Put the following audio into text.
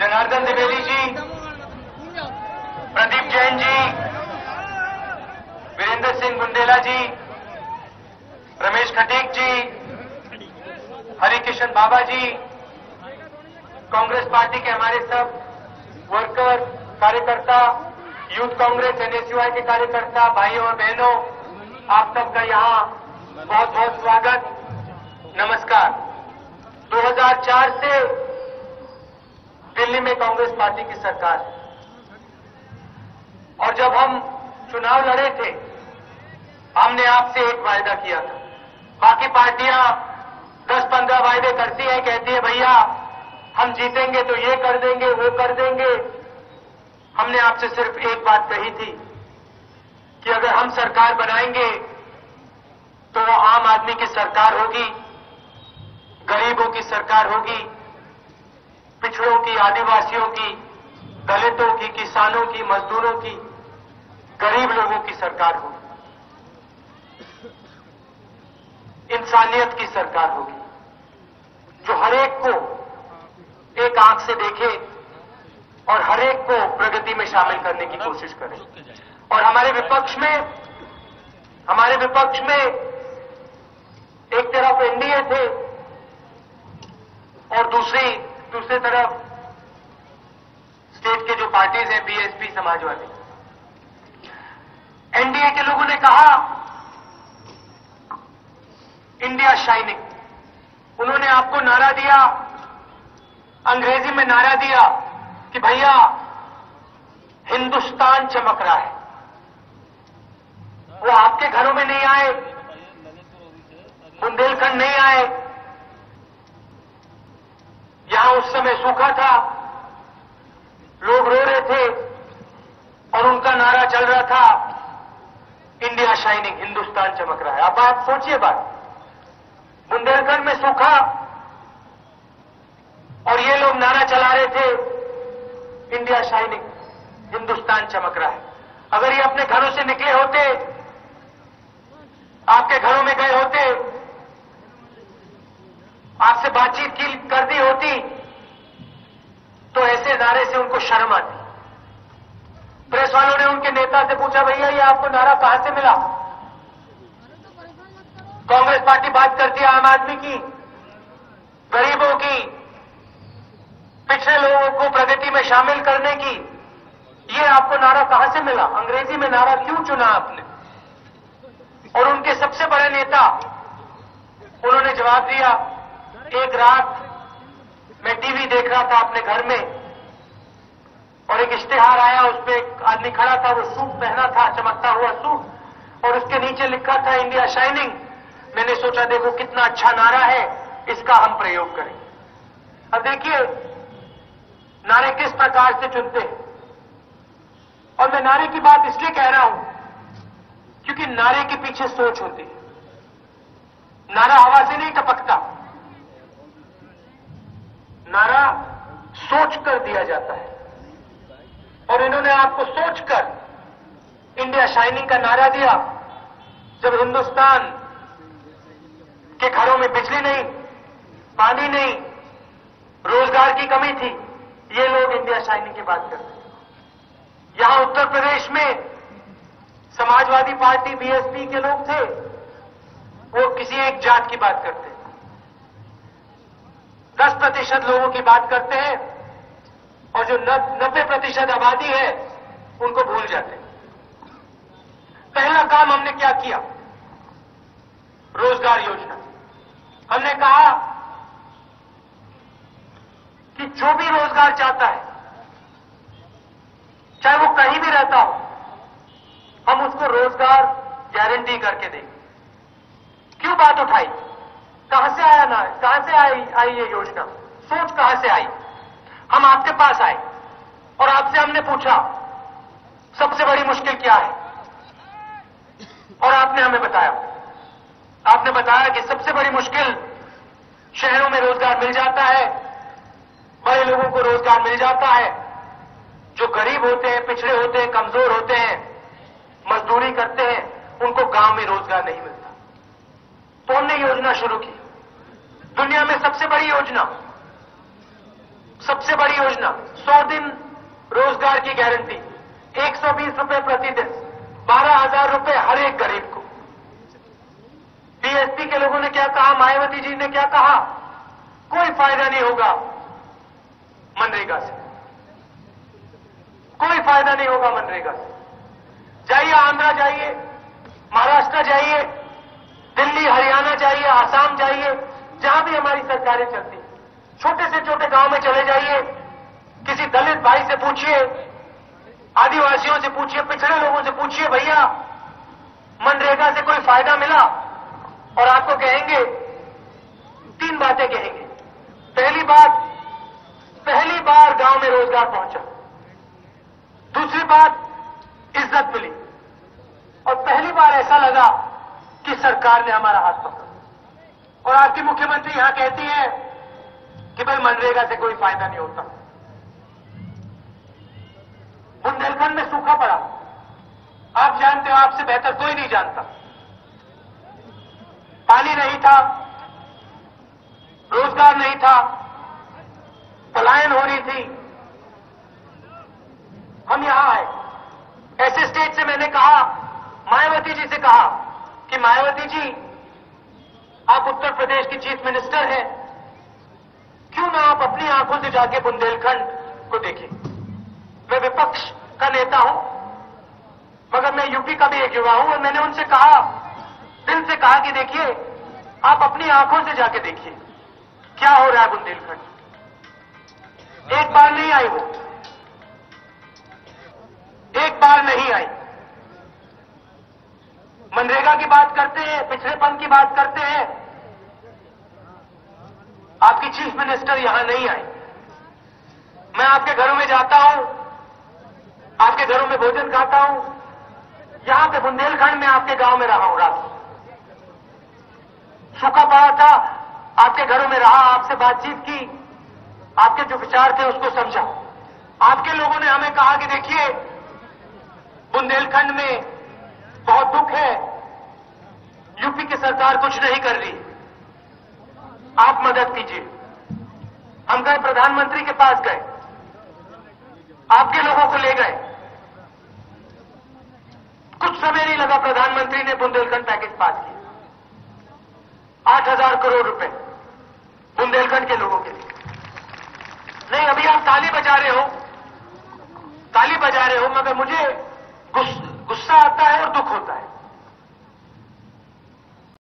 जनार्दन द्विवेदी जी, प्रदीप जैन जी, वीरेंद्र सिंह बुंदेला जी, रमेश खटीक जी, हरिकिशन बाबा जी, Congress party के हमारे सब वर्कर, कार्यकर्ता, यूथ कांग्रेस एनएसयूआई के कार्यकर्ता, भाइयों और बहनों, आप सबका यहां बहुत बहुत स्वागत, नमस्कार। 2004 से दिल्ली में कांग्रेस पार्टी की सरकार है और जब हम चुनाव लड़े थे, हमने आपसे एक वायदा किया था। बाकी पार्टियां 10-15 वायदे करती है, कहती है भैया हम जीतेंगे तो ये कर देंगे, वो कर देंगे। हमने आपसे सिर्फ एक बात कही थी कि अगर हम सरकार बनाएंगे तो वो आम आदमी की सरकार होगी, गरीबों की सरकार होगी, पिछड़ों की, आदिवासियों की, दलितों की, किसानों की, मजदूरों की, गरीब लोगों की सरकार होगी, इंसानियत की सरकार होगी, जो हर एक को एक आंख से देखे और हर एक को प्रगति में शामिल करने की कोशिश करे। और हमारे विपक्ष में एक तरफ एनडीए थे और दूसरी तरफ स्टेट के जो पार्टीज हैं, बीएसपी, समाजवादी। एनडीए के लोगों ने कहा इंडिया शाइनिंग। उन्होंने आपको नारा दिया, अंग्रेजी में नारा दिया कि भैया हिंदुस्तान चमक रहा है। वो आपके घरों में नहीं आए, बुंदेलखंड नहीं आए। यहां उस समय सूखा था, लोग रो रहे थे और उनका नारा चल रहा था इंडिया शाइनिंग, हिंदुस्तान चमक रहा है। अब आप सोचिए बात, बुंदेलखंड में सूखा और ये लोग नारा चला रहे थे इंडिया शाइनिंग, हिंदुस्तान चमक रहा है। अगर ये अपने घरों से निकले होते, आपके घरों में गए होते, आपसे बातचीत कर दी होती, तो ऐसे नारे से उनको शर्म आती। प्रेस वालों ने उनके नेता से पूछा, भैया ये आपको नारा कहां से मिला? कांग्रेस पार्टी बात करती है आम आदमी की, गरीबों की, पिछड़े लोगों को प्रगति में शामिल करने की। ये आपको नारा कहां से मिला? अंग्रेजी में नारा क्यों चुना आपने? और उनके सबसे बड़े नेता, उन्होंने जवाब दिया, एक रात मैं टीवी देख रहा था अपने घर में और एक इश्तिहार आया, उस पर एक आदमी खड़ा था, वो सूट पहना था, चमकता हुआ सूट, और उसके नीचे लिखा था इंडिया शाइनिंग। मैंने सोचा देखो कितना अच्छा नारा है, इसका हम प्रयोग करें। अब देखिए नारे किस प्रकार से चुनते हैं। और मैं नारे की बात इसलिए कह रहा हूं क्योंकि नारे के पीछे सोच होती है। नारा हवा से नहीं टपकता, नारा सोच कर दिया जाता है। और इन्होंने आपको सोचकर इंडिया शाइनिंग का नारा दिया। जब हिंदुस्तान के घरों में बिजली नहीं, पानी नहीं, रोजगार की कमी थी, ये लोग इंडिया शाइनिंग की बात करते हैं। यहां उत्तर प्रदेश में समाजवादी पार्टी, बीएसपी के लोग थे, वो किसी एक जात की बात करते हैं, 10% लोगों की बात करते हैं और जो 90% आबादी है उनको भूल जाते हैं। पहला काम हमने क्या किया? रोजगार योजना। हमने कहा कि जो भी रोजगार चाहता है, चाहे वो कहीं भी रहता हो, हम उसको रोजगार गारंटी करके देंगे। क्यों बात उठाई? कहां से आया ना, कहां से आई ये योजना? सोच कहां से आई? हम आपके पास आए और आपसे हमने पूछा सबसे बड़ी मुश्किल क्या है, और आपने हमें बताया। आपने बताया कि सबसे बड़ी मुश्किल शहरों में रोजगार मिल जाता है, बड़े लोगों को रोजगार मिल जाता है, जो गरीब होते हैं, पिछड़े होते हैं, कमजोर होते हैं, मजदूरी करते हैं, उनको गांव में रोजगार नहीं मिलता। तो हमने योजना शुरू की, दुनिया में सबसे बड़ी योजना, सबसे बड़ी योजना 100 दिन रोजगार की गारंटी, 120 रुपए प्रतिदिन, 12,000 रुपए हर एक गरीब को। बीएसपी के लोगों ने क्या कहा, मायावती जी ने क्या कहा, कोई फायदा नहीं होगा मनरेगा से, कोई फायदा नहीं होगा मनरेगा से। जाइए आंध्रा जाइए, महाराष्ट्र जाइए, दिल्ली हरियाणा जाइए, आसाम जाइए, जहां भी हमारी सरकारें चलती, छोटे से छोटे गांव में चले जाइए, किसी दलित भाई से पूछिए, आदिवासियों से पूछिए, पिछड़े लोगों से पूछिए, भैया मनरेगा से कोई फायदा मिला? और आपको कहेंगे, 3 बातें कहेंगे। पहली बार गांव में रोजगार पहुंचा, दूसरी बात इज्जत मिली, और पहली बार ऐसा लगा कि सरकार ने हमारा हाथ पकड़ा। और आपकी मुख्यमंत्री यहां कहती है कि भाई मनरेगा से कोई फायदा नहीं होता। बुंदेलखंड में सूखा पड़ा, आप जानते हो, आपसे बेहतर कोई नहीं जानता। पानी नहीं था, रोजगार नहीं था, पलायन हो रही थी। हम यहां आए, ऐसे स्टेट से मैंने कहा, मायावती जी से कहा कि मायावती जी, आप उत्तर प्रदेश की चीफ मिनिस्टर हैं, क्यों ना आप अपनी आंखों से जाके बुंदेलखंड को देखें। मैं विपक्ष का नेता हूं, मगर मैं यूपी का भी एक युवा हूं, और मैंने उनसे कहा, दिल से कहा कि देखिए, आप अपनी आंखों से जाके देखिए क्या हो रहा है बुंदेलखंड। एक बार नहीं आई वो, एक बार नहीं आई। मनरेगा की बात करते हैं, पिछड़ेपन की बात करते हैं, आपकी चीफ मिनिस्टर यहां नहीं आई। मैं आपके घरों में जाता हूं, आपके घरों में भोजन खाता हूं, यहां पे बुंदेलखंड में आपके गांव में रहा हूं, रात सूखा पड़ा था, आपके घरों में रहा, आपसे बातचीत की, आपके जो विचार थे उसको समझा। आपके लोगों ने हमें कहा कि देखिए, बुंदेलखंड में बहुत दुख है, यूपी की सरकार कुछ नहीं कर रही, आप मदद कीजिए। हम गए, प्रधानमंत्री के पास गए, आपके लोगों को ले गए, कुछ समय नहीं लगा, प्रधानमंत्री ने बुंदेलखंड पैकेज पास किया, 8,000 करोड़ रुपए बुंदेलखंड के लोगों के लिए। नहीं, अभी आप ताली बजा रहे हो, मगर मुझे गुस्सा आता है और दुख होता है।